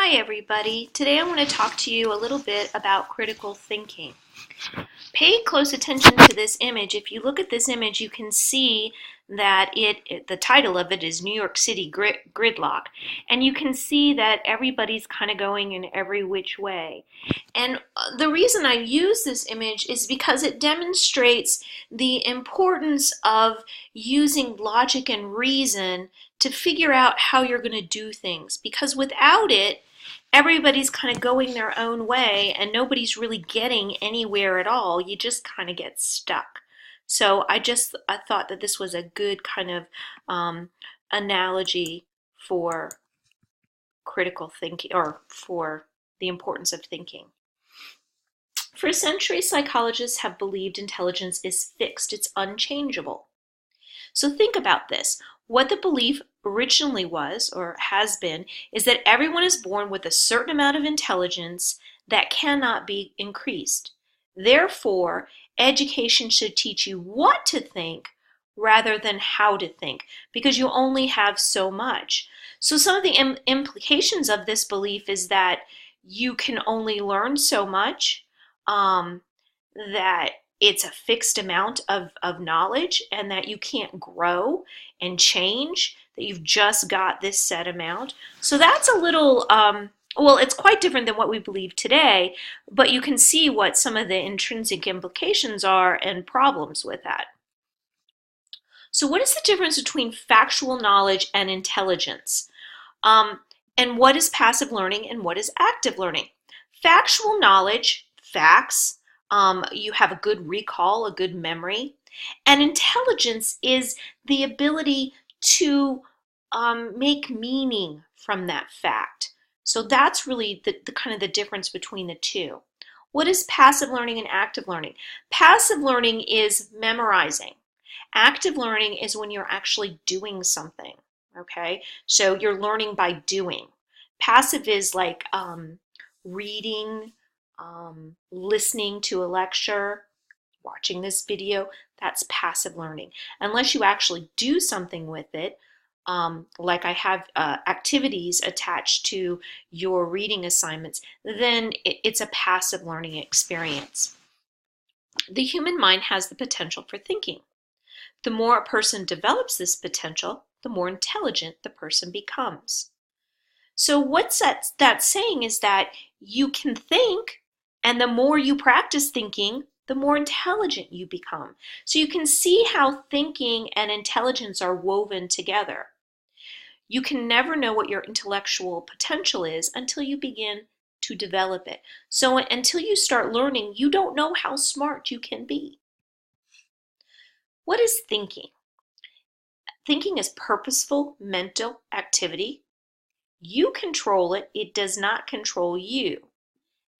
Hi everybody. Today I want to talk to you a little bit about critical thinking. Pay close attention to this image. If you look at this image, you can see that the title of it is New York City Gridlock. And you can see that everybody's kind of going in every which way. And the reason I use this image is because it demonstrates the importance of using logic and reason to figure out how you're going to do things. Because without it, everybody's kind of going their own way and nobody's really getting anywhere at all. You just kind of get stuck. So I thought that this was a good kind of analogy for critical thinking, or for the importance of thinking. For centuries, psychologists have believed intelligence is fixed, it's unchangeable. So think about this. What the belief originally was, or has been, is that everyone is born with a certain amount of intelligence that cannot be increased. Therefore, education should teach you what to think rather than how to think, because you only have so much. So some of the implications of this belief is that you can only learn so much, that it's a fixed amount of knowledge, and that you can't grow and change, that you've just got this set amount. So that's a little, well, it's quite different than what we believe today, but you can see what some of the intrinsic implications are and problems with that. So what is the difference between factual knowledge and intelligence? And what is passive learning and what is active learning? Factual knowledge, facts, you have a good recall, a good memory. And intelligence is the ability to make meaning from that fact. So that's really the kind of the difference between the two. What is passive learning and active learning? Passive learning is memorizing. Active learning is when you're actually doing something, okay? So you're learning by doing. Passive is like reading, listening to a lecture, watching this video. That's passive learning. Unless you actually do something with it, like I have activities attached to your reading assignments, then it's a passive learning experience. The human mind has the potential for thinking. The more a person develops this potential, the more intelligent the person becomes. So what's that saying is that you can think, and the more you practice thinking, the more intelligent you become. So you can see how thinking and intelligence are woven together. You can never know what your intellectual potential is until you begin to develop it. So until you start learning, you don't know how smart you can be. What is thinking? Thinking is purposeful mental activity. You control it, it does not control you.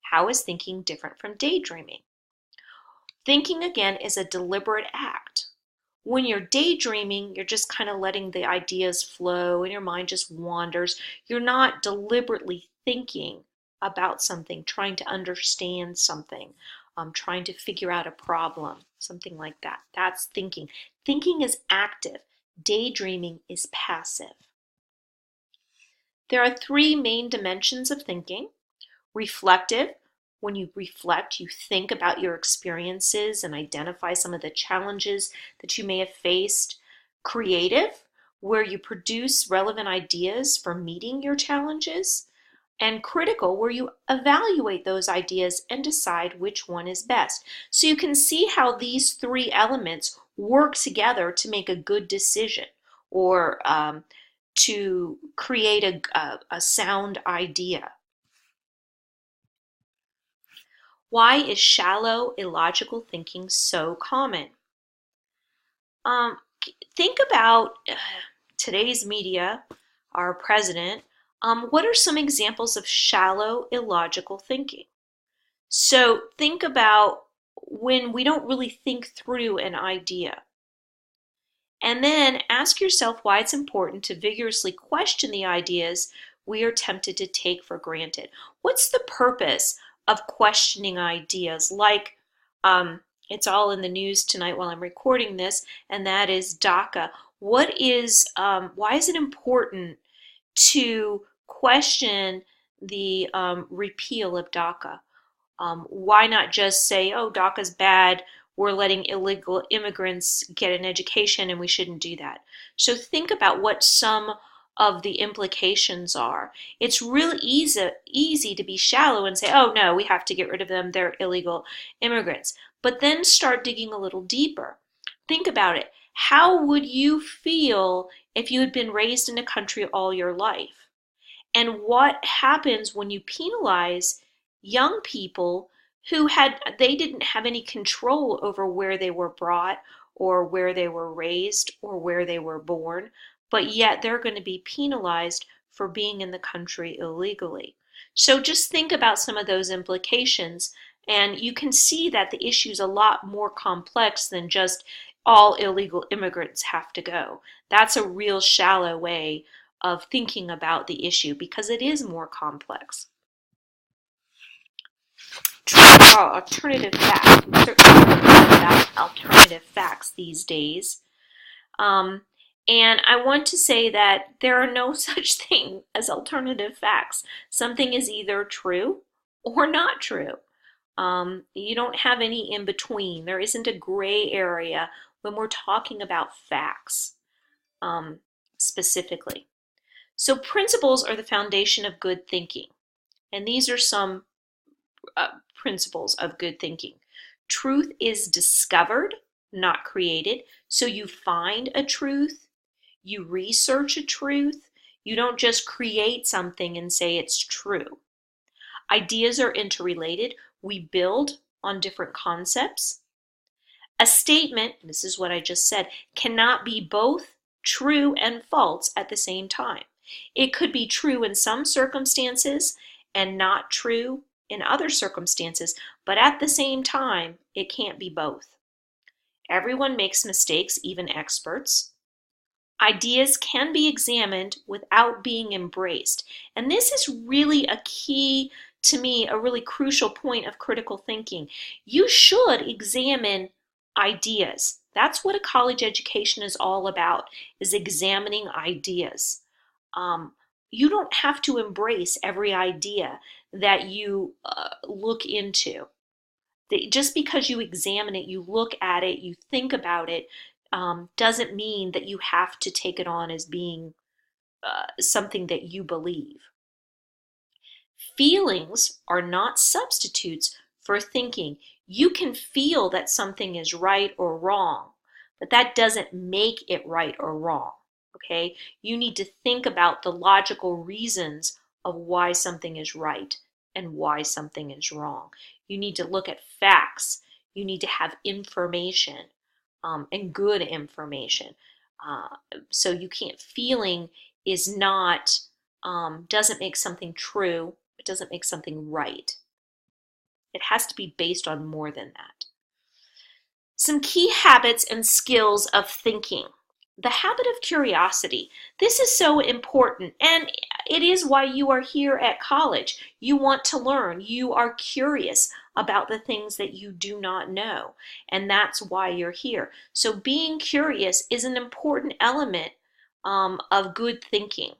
How is thinking different from daydreaming? Thinking, again, is a deliberate act. When you're daydreaming, you're just kind of letting the ideas flow and your mind just wanders. You're not deliberately thinking about something, trying to understand something, trying to figure out a problem, something like that. That's thinking. Thinking is active. Daydreaming is passive. There are three main dimensions of thinking. Reflective. When you reflect, you think about your experiences and identify some of the challenges that you may have faced. Creative, where you produce relevant ideas for meeting your challenges. And critical, where you evaluate those ideas and decide which one is best. So you can see how these three elements work together to make a good decision, or to create a sound idea. Why is shallow, illogical thinking so common? Think about today's media, our president. What are some examples of shallow, illogical thinking? So think about when we don't really think through an idea. And then ask yourself why it's important to vigorously question the ideas we are tempted to take for granted. What's the purpose of questioning ideas? Like, it's all in the news tonight while I'm recording this, and that is DACA. Why is it important to question the repeal of DACA? Why not just say, oh, DACA's bad, we're letting illegal immigrants get an education and we shouldn't do that. So think about what some of the implications are. It's real easy to be shallow and say, oh no, we have to get rid of them, they're illegal immigrants. But then start digging a little deeper. Think about it. How would you feel if you had been raised in a country all your life? And what happens when you penalize young people who they didn't have any control over where they were brought or where they were raised or where they were born, but yet they're going to be penalized for being in the country illegally. So just think about some of those implications, and you can see that the issue is a lot more complex than just all illegal immigrants have to go. That's a real shallow way of thinking about the issue because it is more complex. Alternative facts. We certainly learn about alternative facts these days. And I want to say that there are no such thing as alternative facts. Something is either true or not true. You don't have any in between. There isn't a gray area when we're talking about facts specifically. So principles are the foundation of good thinking. And these are some principles of good thinking. Truth is discovered, not created. So you find a truth, you research a truth, you don't just create something and say it's true. Ideas are interrelated. We build on different concepts. A statement, this is what I just said, cannot be both true and false at the same time. It could be true in some circumstances and not true in other circumstances, but at the same time, it can't be both. Everyone makes mistakes, even experts. Ideas can be examined without being embraced. And this is really a key, to me, a really crucial point of critical thinking. You should examine ideas. That's what a college education is all about, is examining ideas. You don't have to embrace every idea that you look into. Just because you examine it, you look at it, you think about it, doesn't mean that you have to take it on as being something that you believe. Feelings are not substitutes for thinking. You can feel that something is right or wrong, but that doesn't make it right or wrong. Okay? You need to think about the logical reasons of why something is right and why something is wrong. You need to look at facts. You need to have information, and good information. So you can't, feeling is not, doesn't make something true. It doesn't make something right. It has to be based on more than that. Some key habits and skills of thinking. The habit of curiosity. This is so important, and it is why you are here at college. You want to learn. You are curious about the things that you do not know, and that's why you're here. So being curious is an important element of good thinking.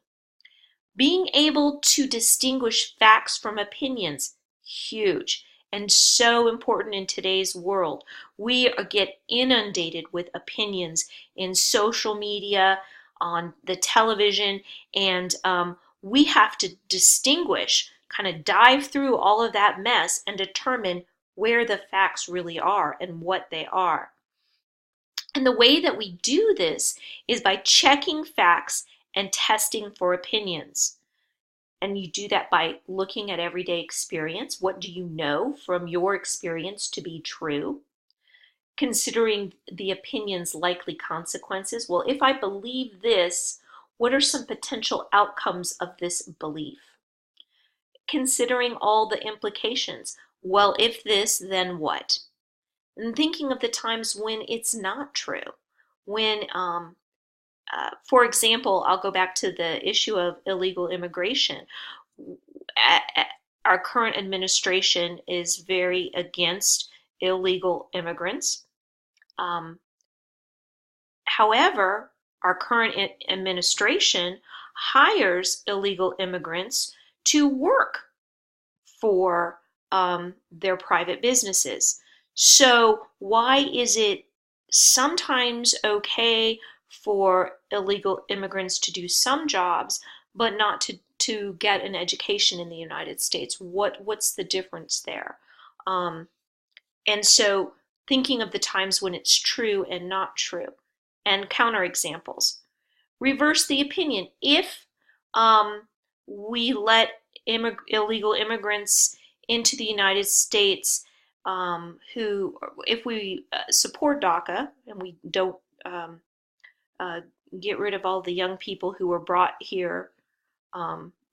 Being able to distinguish facts from opinions, huge and so important in today's world. We get inundated with opinions in social media, on the television, and we have to distinguish, kind of dive through all of that mess and determine where the facts really are and what they are. And the way that we do this is by checking facts and testing for opinions. And you do that by looking at everyday experience. What do you know from your experience to be true? Considering the opinion's likely consequences. Well, if I believe this, what are some potential outcomes of this belief? Considering all the implications. Well, if this, then what? And thinking of the times when it's not true. When, for example, I'll go back to the issue of illegal immigration. Our current administration is very against illegal immigrants. However, our current administration hires illegal immigrants to work for their private businesses. So why is it sometimes okay for illegal immigrants to do some jobs, but not to get an education in the United States? What's the difference there? And so thinking of the times when it's true and not true, and counterexamples. Reverse the opinion. If we let illegal immigrants into the United States, if we support DACA and we don't uh, get rid of all the young people who were brought here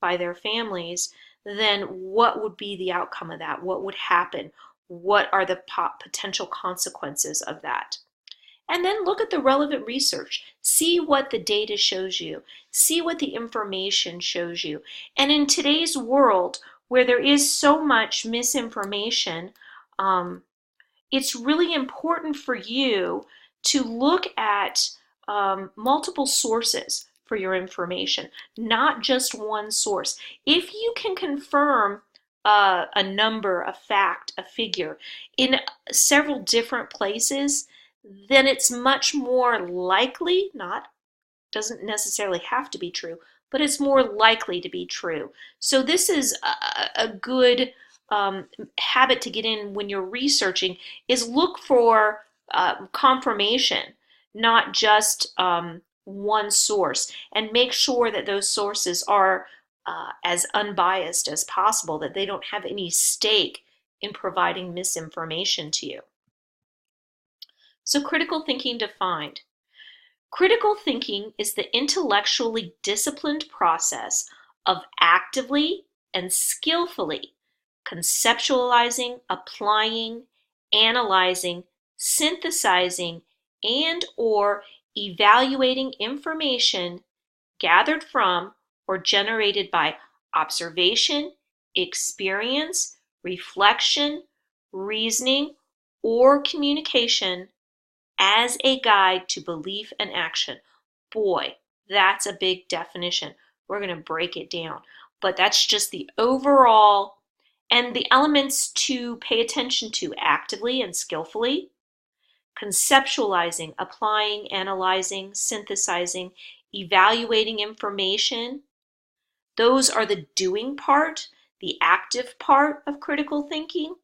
by their families, then what would be the outcome of that? What would happen? What are the potential consequences of that? And then look at the relevant research. See what the data shows you. See what the information shows you. And in today's world, where there is so much misinformation, it's really important for you to look at multiple sources for your information, not just one source. If you can confirm a number, a fact, a figure in several different places, then it's much more likely, doesn't necessarily have to be true, but it's more likely to be true. So this is a good habit to get in when you're researching, is look for confirmation, not just one source, and make sure that those sources are as unbiased as possible, that they don't have any stake in providing misinformation to you. So critical thinking defined. Critical thinking is the intellectually disciplined process of actively and skillfully conceptualizing, applying, analyzing, synthesizing, and/or evaluating information gathered from or generated by observation, experience, reflection, reasoning, or communication as a guide to belief and action. Boy, that's a big definition. We're going to break it down. But that's just the overall, and the elements to pay attention to: actively and skillfully, conceptualizing, applying, analyzing, synthesizing, evaluating information. Those are the doing part, the active part of critical thinking,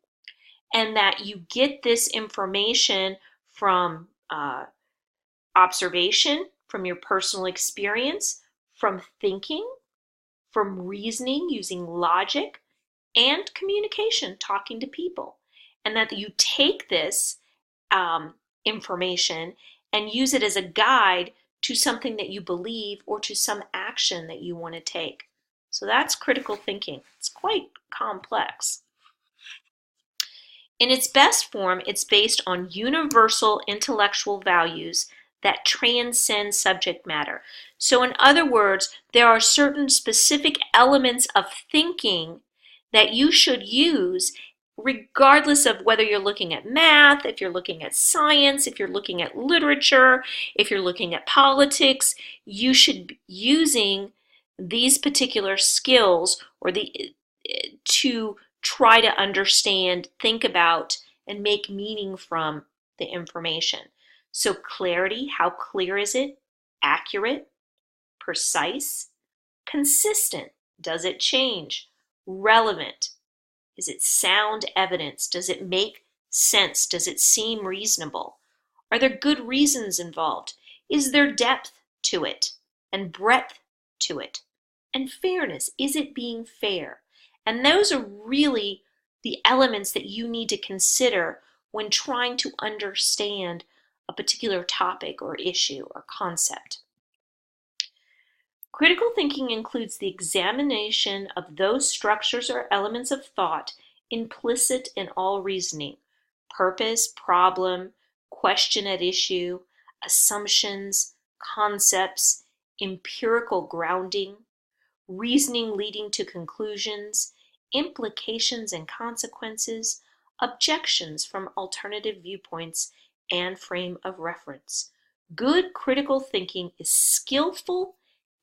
and that you get this information from observation, from your personal experience, from thinking, from reasoning using logic, and communication, talking to people. And that you take this information and use it as a guide to something that you believe or to some action that you want to take. So that's critical thinking. It's quite complex. In its best form, it's based on universal intellectual values that transcend subject matter. So in other words, there are certain specific elements of thinking that you should use regardless of whether you're looking at math, if you're looking at science, if you're looking at literature, if you're looking at politics. You should be using these particular skills to try to understand, think about, and make meaning from the information. So clarity, how clear is it? Accurate, precise, consistent, does it change? Relevant, is it sound evidence? Does it make sense? Does it seem reasonable? Are there good reasons involved? Is there depth to it and breadth to it? And fairness, is it being fair? And those are really the elements that you need to consider when trying to understand a particular topic or issue or concept. Critical thinking includes the examination of those structures or elements of thought implicit in all reasoning: purpose, problem, question at issue, assumptions, concepts, empirical grounding, reasoning leading to conclusions, implications and consequences, objections from alternative viewpoints, and frame of reference. Good critical thinking is skillful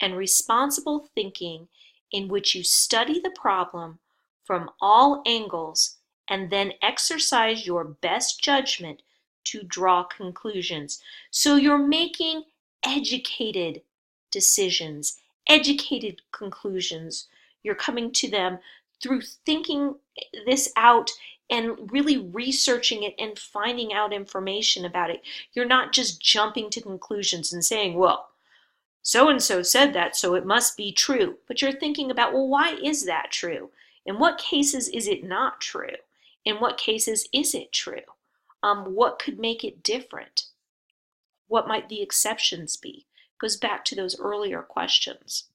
and responsible thinking in which you study the problem from all angles and then exercise your best judgment to draw conclusions. So you're making educated decisions, educated conclusions. You're coming to them through thinking this out and really researching it and finding out information about it. You're not just jumping to conclusions and saying, well, so-and-so said that, so it must be true. But you're thinking about, well, why is that true? In what cases is it not true? In what cases is it true? What could make it different? What might the exceptions be? Goes back to those earlier questions.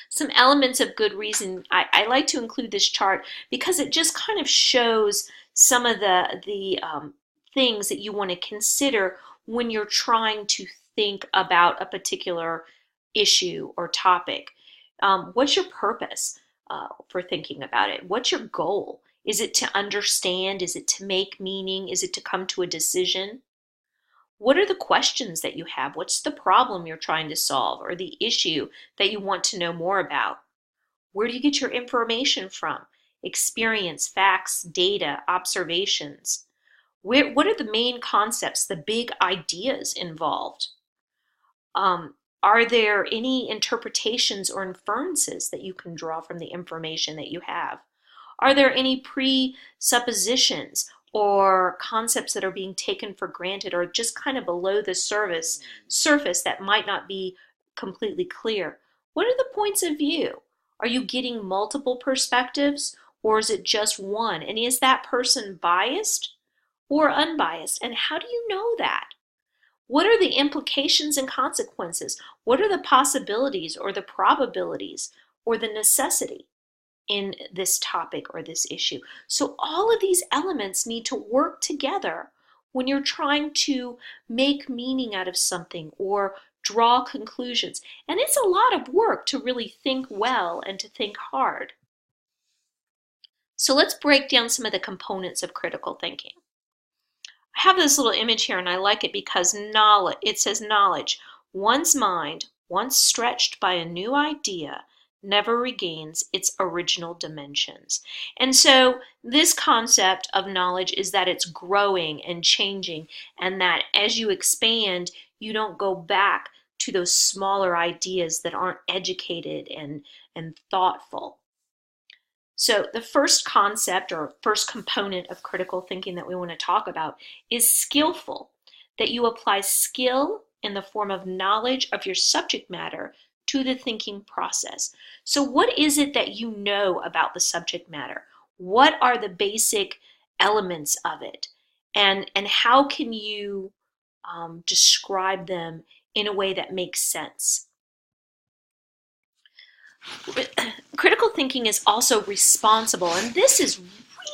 Some elements of good reason, I like to include this chart because it just kind of shows some of the things that you want to consider when you're trying to think about a particular issue or topic. What's your purpose for thinking about it? What's your goal? Is it to understand? Is it to make meaning? Is it to come to a decision? What are the questions that you have? What's the problem you're trying to solve or the issue that you want to know more about? Where do you get your information from? Experience, facts, data, observations. What are the main concepts, the big ideas involved? Are there any interpretations or inferences that you can draw from the information that you have? Are there any presuppositions or concepts that are being taken for granted or just kind of below the surface that might not be completely clear? What are the points of view? Are you getting multiple perspectives or is it just one? And is that person biased or unbiased? And how do you know that? What are the implications and consequences? What are the possibilities or the probabilities or the necessity in this topic or this issue? So all of these elements need to work together when you're trying to make meaning out of something or draw conclusions. And it's a lot of work to really think well and to think hard. So let's break down some of the components of critical thinking. I have this little image here and I like it because knowledge, it says knowledge. One's mind, once stretched by a new idea, never regains its original dimensions. And so this concept of knowledge is that it's growing and changing, and that as you expand, you don't go back to those smaller ideas that aren't educated and thoughtful. So the first concept or first component of critical thinking that we want to talk about is skillful, that you apply skill in the form of knowledge of your subject matter to the thinking process. So what is it that you know about the subject matter? What are the basic elements of it? And how can you describe them in a way that makes sense? Critical thinking is also responsible, and this is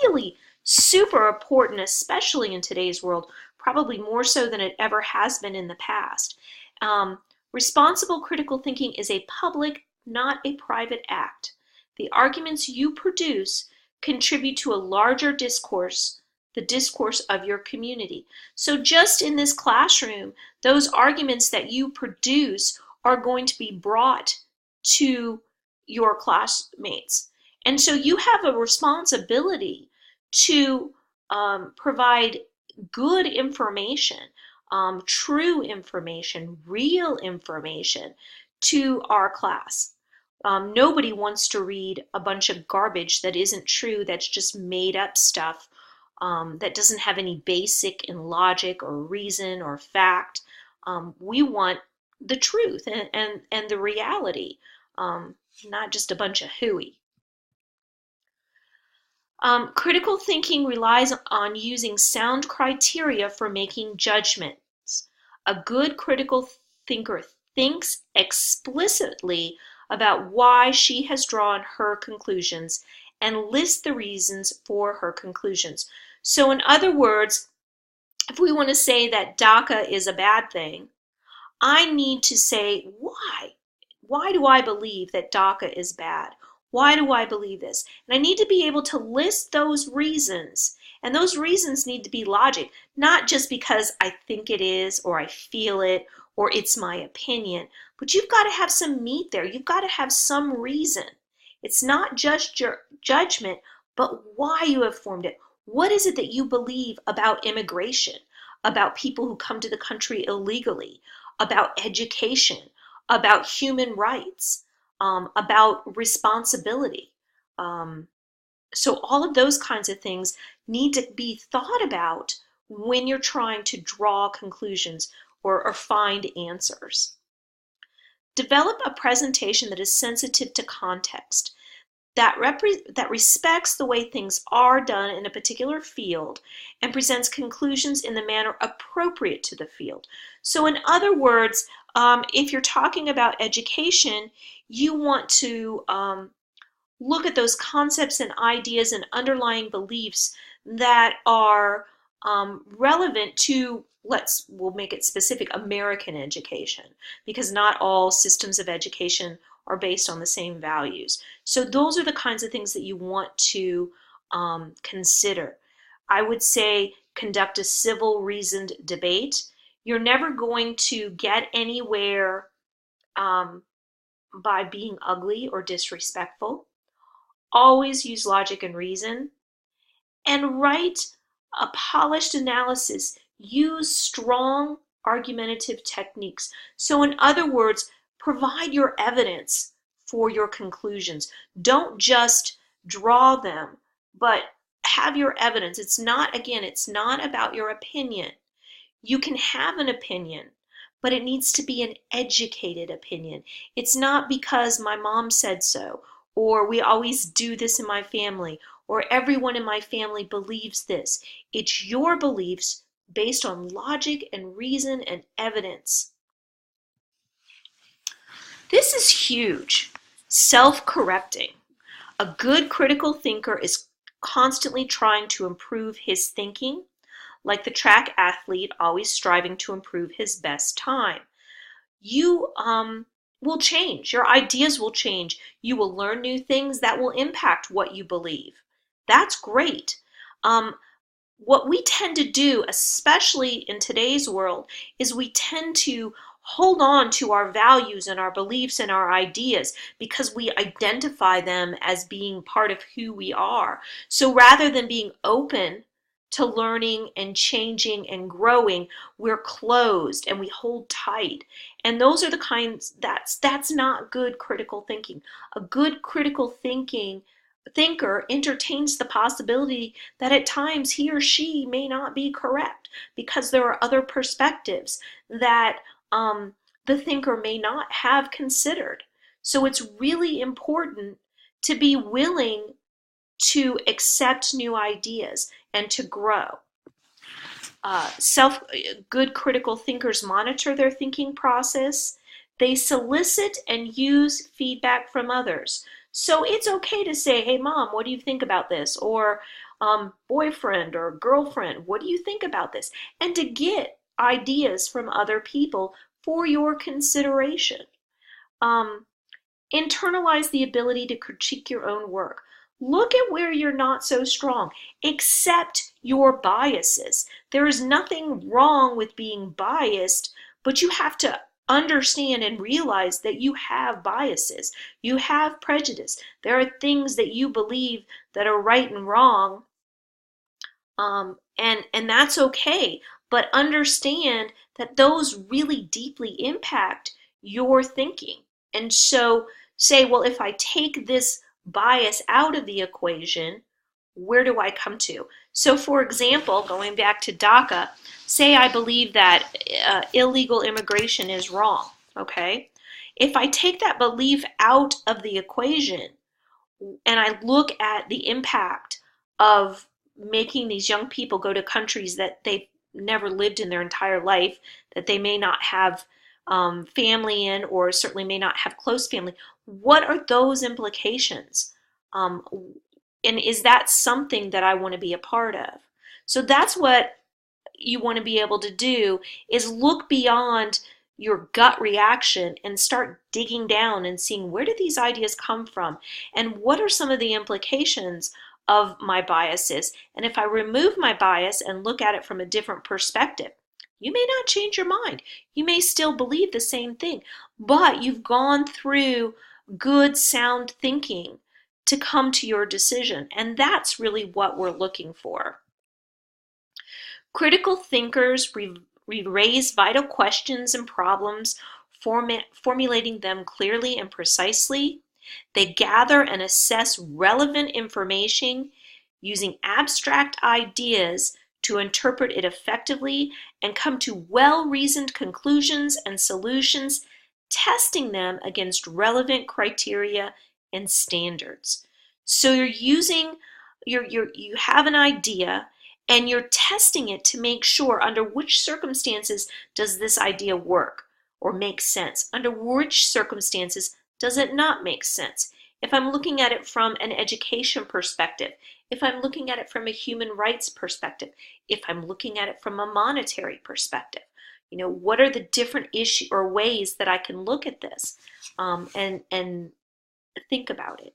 really super important, especially in today's world, probably more so than it ever has been in the past. Responsible critical thinking is a public, not a private act. The arguments you produce contribute to a larger discourse, the discourse of your community. So just in this classroom, those arguments that you produce are going to be brought to your classmates. And so you have a responsibility to provide good information, true information, real information to our class. Nobody wants to read a bunch of garbage that isn't true, that's just made up stuff, that doesn't have any basic in logic or reason or fact. We want the truth and the reality, not just a bunch of hooey. Critical thinking relies on using sound criteria for making judgments. A good critical thinker thinks explicitly about why she has drawn her conclusions and lists the reasons for her conclusions. So in other words, if we want to say that DACA is a bad thing, I need to say why. Why do I believe that DACA is bad? Why do I believe this? And I need to be able to list those reasons. And those reasons need to be logic, not just because I think it is, or I feel it, or it's my opinion. But you've got to have some meat there. You've got to have some reason. It's not just your judgment, but why you have formed it. What is it that you believe about immigration, about people who come to the country illegally, about education, about human rights, about responsibility? So all of those kinds of things need to be thought about when you're trying to draw conclusions or find answers. Develop a presentation that is sensitive to context, that respects the way things are done in a particular field and presents conclusions in the manner appropriate to the field. So in other words, if you're talking about education, you want to look at those concepts and ideas and underlying beliefs that are relevant to, we'll make it specific, American education, because not all systems of education are based on the same values. So those are the kinds of things that you want to consider. I would say conduct a civil, reasoned debate. You're never going to get anywhere by being ugly or disrespectful. Always use logic and reason, and write a polished analysis. Use strong argumentative techniques. So in other words, provide your evidence for your conclusions. Don't just draw them, but have your evidence. It's not about your opinion. You can have an opinion, but it needs to be an educated opinion. It's not because my mom said so, or we always do this in my family, or everyone in my family believes this. It's your beliefs based on logic and reason and evidence. This is huge. Self-correcting. A good critical thinker is constantly trying to improve his thinking, like the track athlete always striving to improve his best time. You will change. Your ideas will change. You will learn new things that will impact what you believe. That's great. What we tend to do, especially in today's world, is we tend to hold on to our values and our beliefs and our ideas because we identify them as being part of who we are. So rather than being open to learning and changing and growing, we're closed and we hold tight. And those are the kinds, that's not good critical thinking. A good critical thinker entertains the possibility that at times he or she may not be correct because there are other perspectives that the thinker may not have considered. So it's really important to be willing to accept new ideas and to grow. Good critical thinkers monitor their thinking process. They solicit and use feedback from others. So it's okay to say, hey mom, what do you think about this? Or boyfriend or girlfriend, what do you think about this? And to get ideas from other people for your consideration. Internalize the ability to critique your own work. Look at where you're not so strong. Accept your biases. There is nothing wrong with being biased, but you have to understand and realize that you have biases. You have prejudice. There are things that you believe that are right and wrong, and that's okay. But understand that those really deeply impact your thinking. And so say, well, if I take this bias out of the equation, where do I come to? So for example, going back to DACA, say I believe that illegal immigration is wrong, okay? If I take that belief out of the equation and I look at the impact of making these young people go to countries that they've never lived in their entire life, that they may not have family in, or certainly may not have close family, what are those implications? And is that something that I want to be a part of? So that's what you want to be able to do, is look beyond your gut reaction and start digging down and seeing, where do these ideas come from? And what are some of the implications of my biases? And if I remove my bias and look at it from a different perspective, You may not change your mind. You may still believe the same thing, but you've gone through good, sound thinking to come to your decision. And that's really what we're looking for. Critical thinkers raise vital questions and problems, formulating them clearly and precisely. They gather and assess relevant information using abstract ideas to interpret it effectively and come to well-reasoned conclusions and solutions, testing them against relevant criteria and standards. So you have an idea and you're testing it to make sure under which circumstances does this idea work or make sense? Under which circumstances does it not make sense? If I'm looking at it from an education perspective, if I'm looking at it from a human rights perspective, if I'm looking at it from a monetary perspective, what are the different issues or ways that I can look at this and think about it?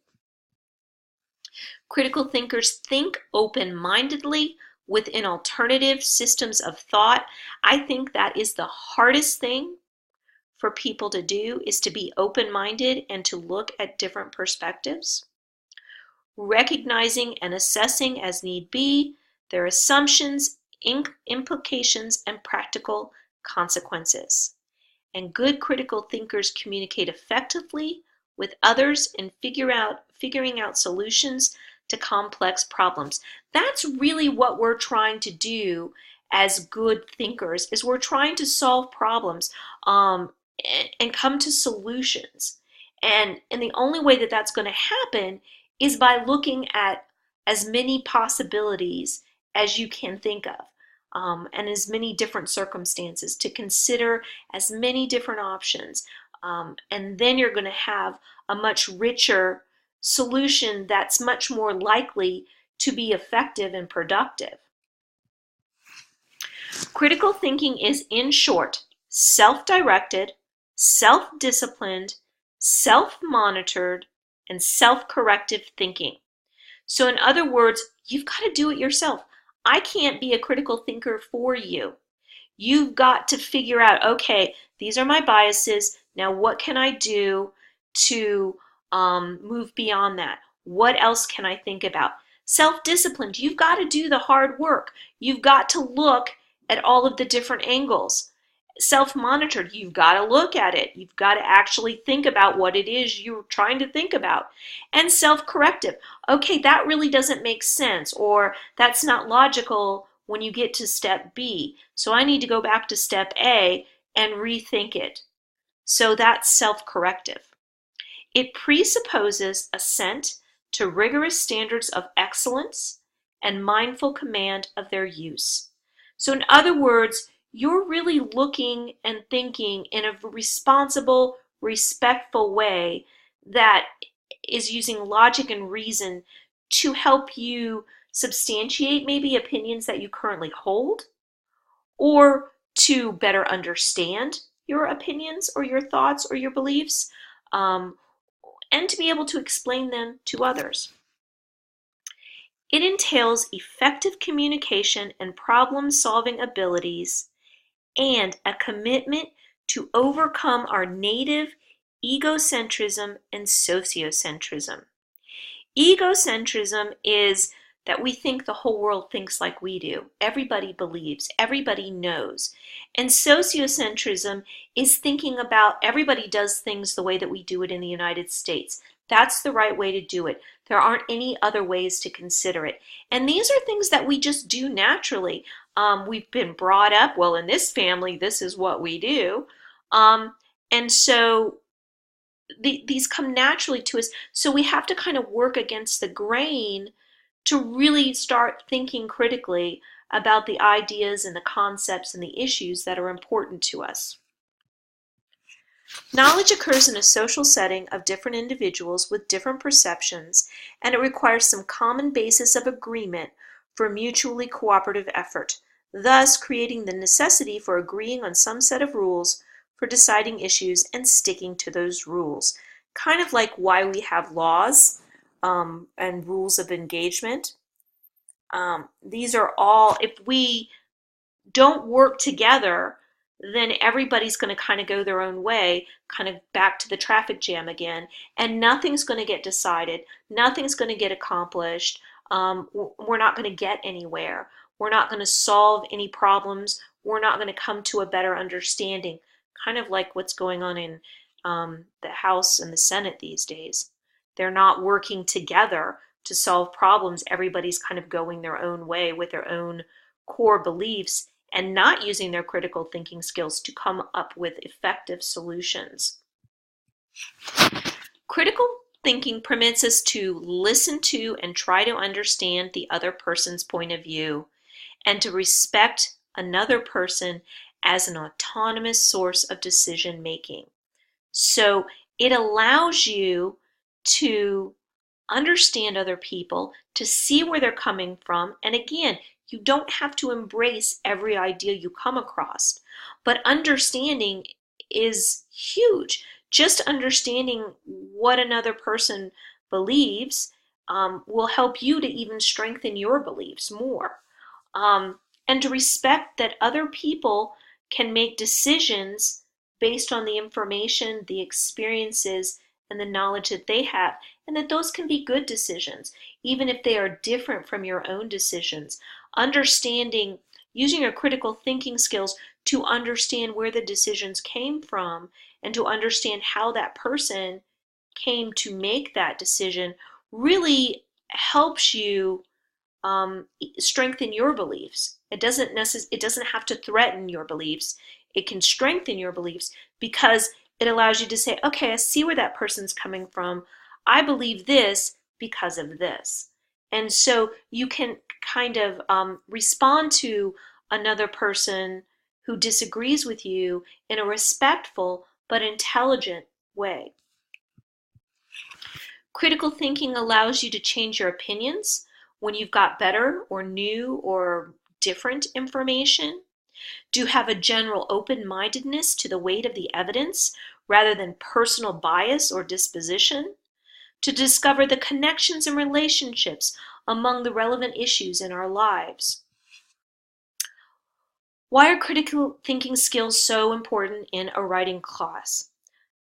Critical thinkers think open-mindedly within alternative systems of thought. I think that is the hardest thing for people to do, is to be open-minded and to look at different perspectives. Recognizing and assessing as need be their assumptions, implications, and practical consequences. And good critical thinkers communicate effectively with others in figuring out solutions to complex problems. That's really what we're trying to do as good thinkers, is we're trying to solve problems and come to solutions. And the only way that that's going to happen is by looking at as many possibilities as you can think of, and as many different circumstances, to consider as many different options. And then you're going to have a much richer solution that's much more likely to be effective and productive. Critical thinking is, in short, self-directed, self-disciplined, self-monitored, and self-corrective thinking. So in other words, you've got to do it yourself. I can't be a critical thinker for you. You've got to figure out, okay, these are my biases. Now what can I do to move beyond that? What else can I think about? Self-disciplined, you've got to do the hard work. You've got to look at all of the different angles. Self-monitored, you've got to look at it. You've got to actually think about what it is you're trying to think about. And self-corrective, okay, that really doesn't make sense, or that's not logical when you get to step B. So I need to go back to step A and rethink it. So that's self-corrective. It presupposes assent to rigorous standards of excellence and mindful command of their use. So in other words, you're really looking and thinking in a responsible, respectful way that is using logic and reason to help you substantiate maybe opinions that you currently hold, or to better understand your opinions or your thoughts or your beliefs, and to be able to explain them to others. It entails effective communication and problem-solving abilities and a commitment to overcome our native egocentrism and sociocentrism. Egocentrism is that we think the whole world thinks like we do. Everybody believes, everybody knows. And sociocentrism is thinking about everybody does things the way that we do it in the United States. That's the right way to do it. There aren't any other ways to consider it. And these are things that we just do naturally. We've been brought up, well, in this family, this is what we do. And so these come naturally to us. So we have to kind of work against the grain to really start thinking critically about the ideas and the concepts and the issues that are important to us. Knowledge occurs in a social setting of different individuals with different perceptions, and it requires some common basis of agreement for mutually cooperative effort, thus creating the necessity for agreeing on some set of rules for deciding issues and sticking to those rules. Kind of like why we have laws and rules of engagement. These are all, if we don't work together, then everybody's going to kind of go their own way, kind of back to the traffic jam again, and nothing's going to get decided, nothing's going to get accomplished. We're not going to get anywhere. We're not going to solve any problems. We're not going to come to a better understanding, kind of like what's going on in the House and the Senate these days. They're not working together to solve problems. Everybody's kind of going their own way with their own core beliefs and not using their critical thinking skills to come up with effective solutions. Critical thinking permits us to listen to and try to understand the other person's point of view and to respect another person as an autonomous source of decision making. So it allows you to understand other people, to see where they're coming from, and again, you don't have to embrace every idea you come across, but understanding is huge. Just understanding what another person believes will help you to even strengthen your beliefs more. And to respect that other people can make decisions based on the information, the experiences, and the knowledge that they have, and that those can be good decisions, even if they are different from your own decisions. Understanding, using your critical thinking skills to understand where the decisions came from and to understand how that person came to make that decision really helps you strengthen your beliefs. It doesn't have to threaten your beliefs. It can strengthen your beliefs because it allows you to say, okay, I see where that person's coming from. I believe this because of this. And so you can kind of respond to another person who disagrees with you in a respectful but intelligent way. Critical thinking allows you to change your opinions when you've got better or new or different information. Do have a general open-mindedness to the weight of the evidence rather than personal bias or disposition. To discover the connections and relationships among the relevant issues in our lives. Why are critical thinking skills so important in a writing class?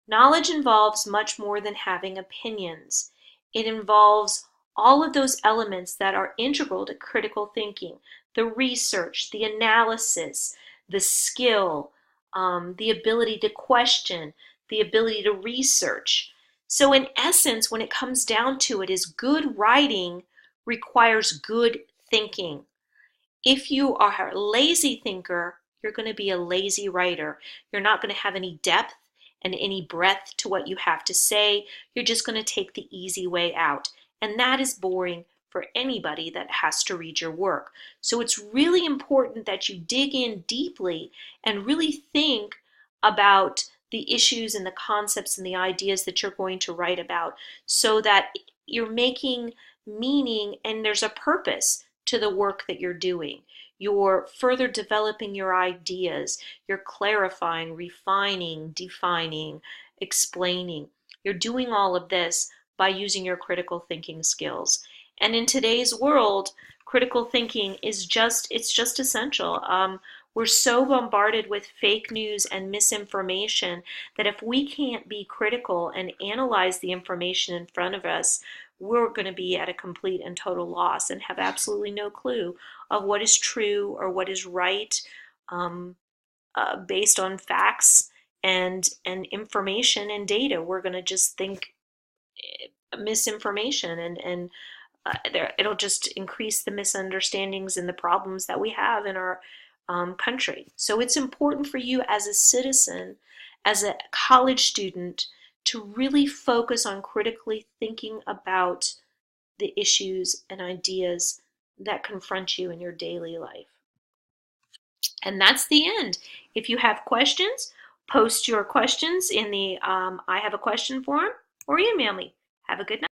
Knowledge involves much more than having opinions. It involves all of those elements that are integral to critical thinking: the research, the analysis, the skill, the ability to question, the ability to research. So in essence, when it comes down to it, is good writing requires good thinking. If you are a lazy thinker, you're going to be a lazy writer. You're not going to have any depth and any breadth to what you have to say. You're just going to take the easy way out. And that is boring for anybody that has to read your work. So it's really important that you dig in deeply and really think about the issues and the concepts and the ideas that you're going to write about so that you're making meaning and there's a purpose to the work that you're doing. You're further developing your ideas. You're clarifying, refining, defining, explaining. You're doing all of this by using your critical thinking skills. And in today's world, critical thinking is just essential. We're so bombarded with fake news and misinformation that if we can't be critical and analyze the information in front of us, we're going to be at a complete and total loss and have absolutely no clue of what is true or what is right based on facts and information and data. We're going to just think misinformation and it'll just increase the misunderstandings and the problems that we have in our country. So it's important for you as a citizen, as a college student, to really focus on critically thinking about the issues and ideas that confront you in your daily life. And that's the end. If you have questions, post your questions in the I have a question forum or email me. Have a good night.